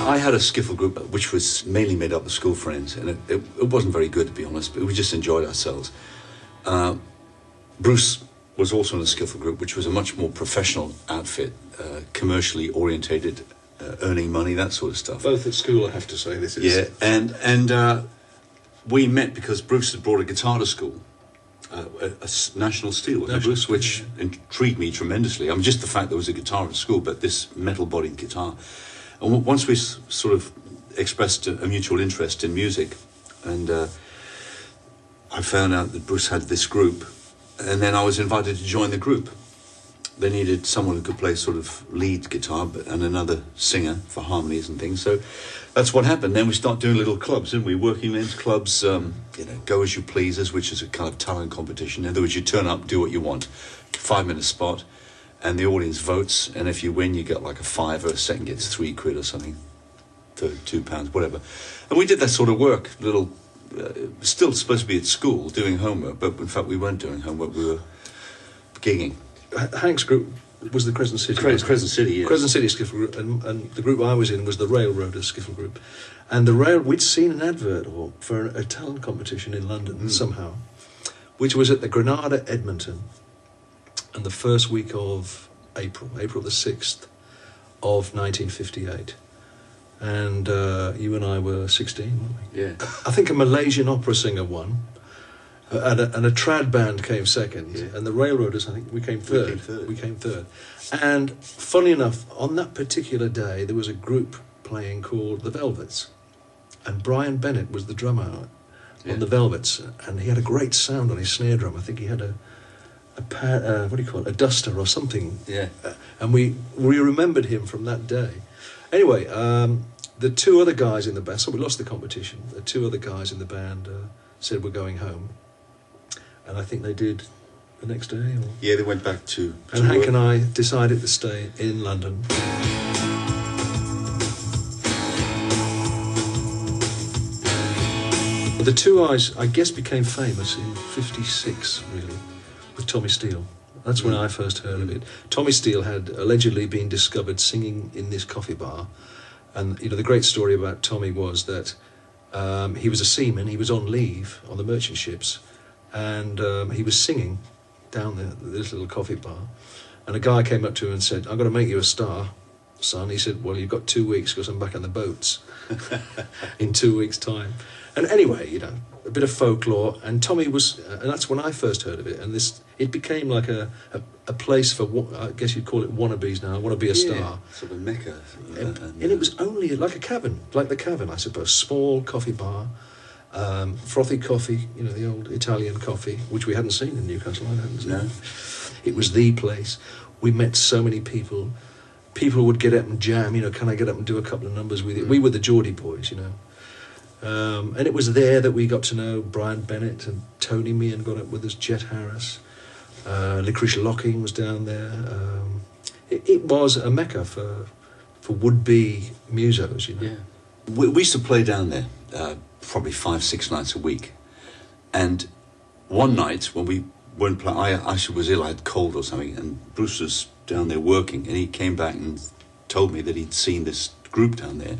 I had a skiffle group which was mainly made up of school friends, and it wasn't very good, to be honest, but we just enjoyed ourselves. Bruce was also in a skiffle group, which was a much more professional outfit, commercially orientated, earning money, that sort of stuff. Both at school, I have to say. This is... Yeah, and we met because Bruce had brought a guitar to school, a National Steel, Bruce, which intrigued me tremendously. I mean, just the fact there was a guitar at school, but this metal-bodied guitar. And once we sort of expressed a mutual interest in music, and I found out that Bruce had this group, and then I was invited to join the group. They needed someone who could play sort of lead guitar and another singer for harmonies and things. So that's what happened. Then we start doing little clubs, didn't we? Working men's clubs, go as you pleasers, which is a kind of talent competition. In other words, you turn up, do what you want, 5-minute spot, and the audience votes. And if you win, you get like a £5, a second gets £3 or something, £2, whatever. And we did that sort of work, little. Still supposed to be at school doing homework, but in fact we weren't doing homework, we were gigging. Hank's group was the Crescent City. Crescent City, yes. Crescent City Skiffle Group, and the group I was in was the Railroaders Skiffle Group. And we'd seen an advert for a talent competition in London somehow, which was at the Granada Edmonton, and the first week of April the 6th of 1958. And you and I were 16, weren't we? Yeah. I think a Malaysian opera singer won, and a trad band came second, and the Railroaders, I think, we came third. We came third. And funny enough, on that particular day, there was a group playing called the Velvets, and Brian Bennett was the drummer on the Velvets, and he had a great sound on his snare drum. I think he had a duster or something. Yeah. And we remembered him from that day. Anyway, the two other guys in the band, so we lost the competition. The two other guys in the band said we're going home. And I think they did the next day. Or... Yeah, they went back to And Hank work. And I decided to stay in London. The Two Eyes, I guess, became famous in '56, really, with Tommy Steele. That's when I first heard of it. Tommy Steele had allegedly been discovered singing in this coffee bar. And, the great story about Tommy was that he was a seaman, he was on leave on the merchant ships, and he was singing down this little coffee bar. And a guy came up to him and said, "I'm going to make you a star, son." He said, "Well, you've got 2 weeks because I'm back on the boats in 2 weeks' time." And anyway, a bit of folklore, and Tommy was, and that's when I first heard of it, and it became like a place for, I guess you'd call it wannabes now. I want to be a star. Sort of mecca. And it was only like a cavern, like the Cavern, I suppose. Small coffee bar, frothy coffee, the old Italian coffee, which we hadn't seen in Newcastle. I hadn't seen. No. It was the place. We met so many people. People would get up and jam. Can I get up and do a couple of numbers with you? We were the Geordie boys, And it was there that we got to know Brian Bennett, and Tony Meehan got up with us, Jet Harris, Licorice Locking was down there. It was a mecca for would-be musos, Yeah. We used to play down there probably 5-6 nights a week. And one night when we weren't playing, I actually was ill, I had cold or something, and Bruce was down there working, and he came back and told me that he'd seen this group down there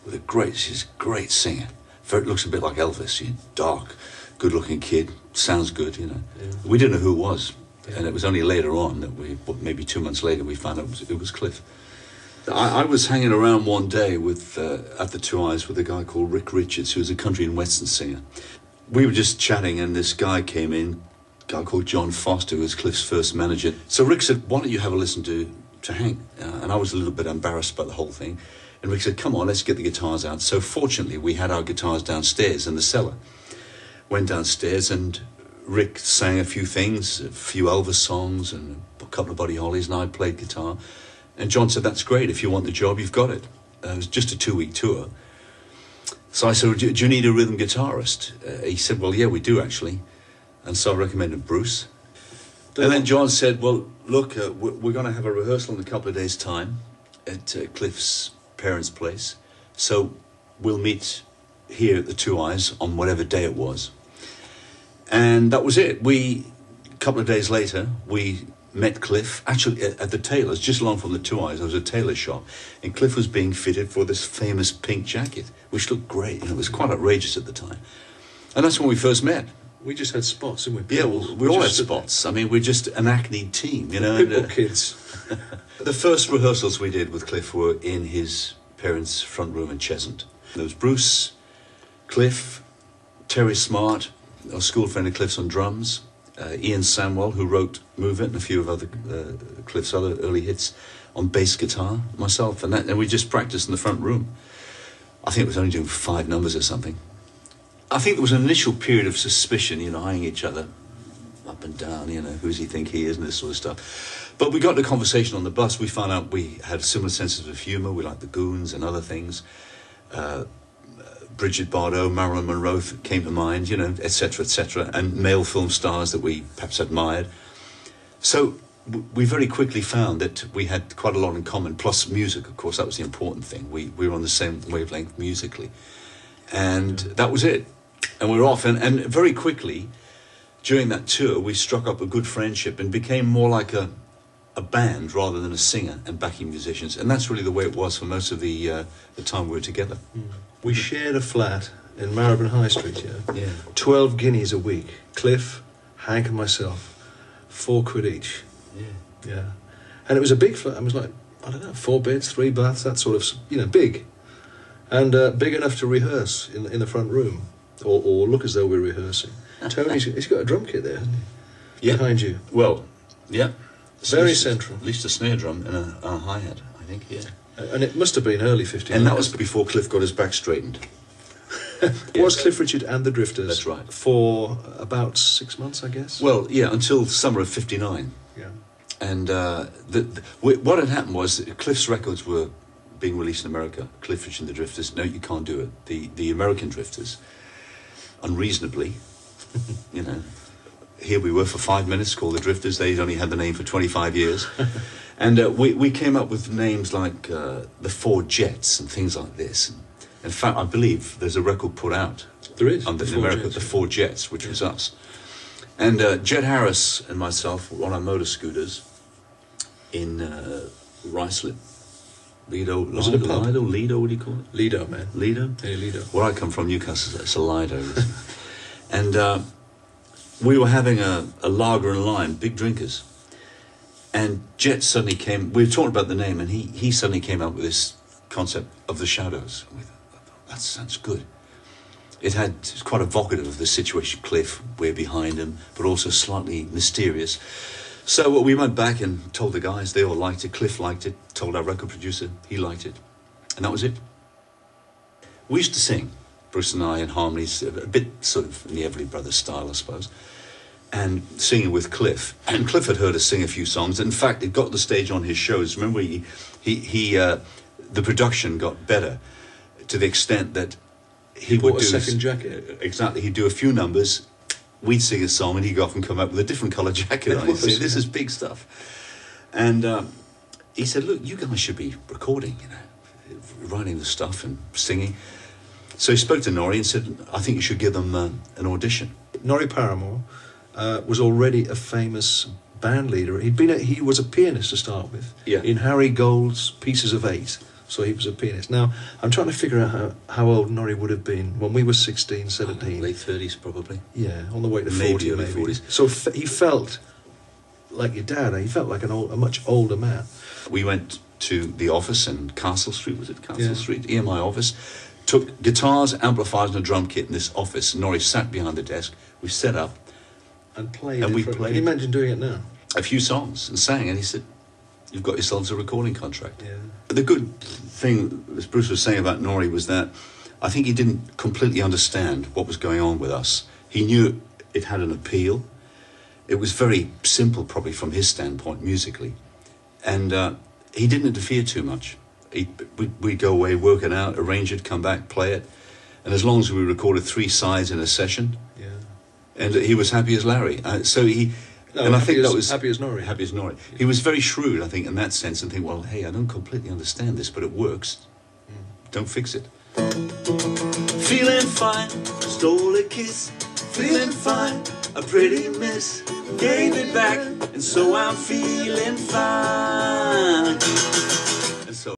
with she's a great singer. It looks a bit like Elvis. She's dark, good-looking kid, sounds good, Yeah. We didn't know who it was, and it was only later on that maybe 2 months later, we found out it was Cliff. I was hanging around one day at the Two Eyes with a guy called Rick Richards, who was a country and western singer. We were just chatting, and this guy came in, a guy called John Foster, who was Cliff's first manager. So Rick said, "Why don't you have a listen to Hank?" And I was a little bit embarrassed by the whole thing. And Rick said, "Come on, let's get the guitars out." So fortunately, we had our guitars downstairs in the cellar. Went downstairs, and Rick sang a few things, a few Elvis songs, and a couple of Buddy Hollies, and I played guitar. And John said, "That's great. If you want the job, you've got it." It was just a 2-week tour. So I said, "Do you need a rhythm guitarist?" He said, "Well, yeah, we do, actually." And so I recommended Bruce. And then John said, "Well, look, we're going to have a rehearsal in a couple of days' time at Cliff's parents' place, so we'll meet here at the Two Eyes on whatever day it was." And that was it. A couple of days later, we met Cliff, actually at the tailor's, just along from the Two Eyes, there was a tailor shop, and Cliff was being fitted for this famous pink jacket, which looked great, and it was quite outrageous at the time. And that's when we first met. We just had spots, didn't we? Yeah, we all had spots. I mean, we're just an acne team, you know. Pitbull kids. The first rehearsals we did with Cliff were in his parents' front room in Cheshunt. There was Bruce, Cliff, Terry Smart, our school friend of Cliff's on drums, Ian Samwell, who wrote Move It and a few of other Cliff's other early hits, on bass guitar, myself, and we just practiced in the front room. I think it was only doing 5 numbers or something. I think there was an initial period of suspicion, you know, eyeing each other up and down, you know, who does he think he is and this sort of stuff. But we got into conversation on the bus. We found out we had similar senses of humour. We liked the Goons and other things. Bridget Bardot, Marilyn Monroe came to mind, you know, etc., and male film stars that we perhaps admired. So we very quickly found that we had quite a lot in common, plus music, of course. That was the important thing. We were on the same wavelength musically. And that was it. And we were off. And very quickly, during that tour, we struck up a good friendship and became more like a band rather than a singer and backing musicians. And that's really the way it was for most of the time we were together. We shared a flat in Marvin High Street, yeah? Yeah. 12 guineas a week. Cliff, Hank and myself. 4 quid each. Yeah. Yeah. And it was a big flat. It was like, I don't know, 4 beds, 3 baths, that sort of, you know, big. And big enough to rehearse in the front room. Or look as though we're rehearsing. He's got a drum kit there, hasn't he? Yeah. Behind you. Well, yeah. Very central. At least a snare drum and a hi-hat, I think, yeah. And it must have been early 50s. And that was before Cliff got his back straightened. Was Cliff Richard and the Drifters. That's right. For about 6 months, I guess? Well, yeah, until summer of '59. Yeah. And what had happened was that Cliff's records were being released in America. Cliff Richard and the Drifters, no, you can't do it. The American Drifters, unreasonably, you know, here we were for 5 minutes called the Drifters. They'd only had the name for 25 years. And we came up with names like the Four Jets and things like this. And in fact, I believe there's a record put out. There is. In America, the Four Jets, which was us. And Jet Harris and myself were on our motor scooters in Ruislip. Lido, was it a pub? Lido, what do you call it? Lido, man. Lido? Yeah, Lido. Where I come from, Newcastle, it's a Lido. And we were having a lager and lime, big drinkers. And Jet suddenly came, we were talking about the name, and he suddenly came up with this concept of the Shadows. And we thought, that sounds good. It was quite evocative of the situation, Cliff, we're behind him, but also slightly mysterious. So we went back and told the guys, they all liked it, Cliff liked it, told our record producer, he liked it. And that was it. We used to sing, Bruce and I, in harmonies, a bit sort of in the Everly Brothers style, I suppose, and singing with Cliff. And Cliff had heard us sing a few songs. In fact, it got the stage on his shows. Remember, the production got better to the extent that he would bought do a second jacket. Exactly, he'd do a few numbers. We'd sing a song, and he'd go off and come up with a different colour jacket on. He'd say, "This is big stuff." And he said, "Look, you guys should be recording, you know, writing the stuff and singing." So he spoke to Norrie and said, "I think you should give them an audition." Norrie Paramore was already a famous band leader. He was a pianist to start with. Yeah. In Harry Gold's Pieces of Eight. So he was a pianist. Now, I'm trying to figure out how old Norrie would have been when we were 16, 17. Late 30s, probably. Yeah, on the way to Maybe 40, early maybe. 40s. So he felt like your dad. He felt like a much older man. We went to the office in Castle Street, was it Castle Yeah. Street? EMI office. Took guitars, amplifiers and a drum kit in this office. Norrie sat behind the desk. We set up And played. And we Can played. you imagine doing it now? a few songs and sang, and he said, "You've got yourselves a recording contract." Yeah. The good thing, as Bruce was saying about Norrie, was that I think he didn't completely understand what was going on with us. He knew it had an appeal. It was very simple, probably from his standpoint, musically. And he didn't interfere too much. We'd go away, work it out, arrange it, come back, play it. And as long as we recorded 3 sides in a session, Yeah. and he was happy as Larry. No, and I think that was happy as Norrie. Happy as Norrie. He was very shrewd, I think, in that sense, and think, well, hey, I don't completely understand this, but it works. Don't fix it. Feeling fine, stole a kiss. Feeling fine, A pretty miss gave it back, and so I'm feeling fine.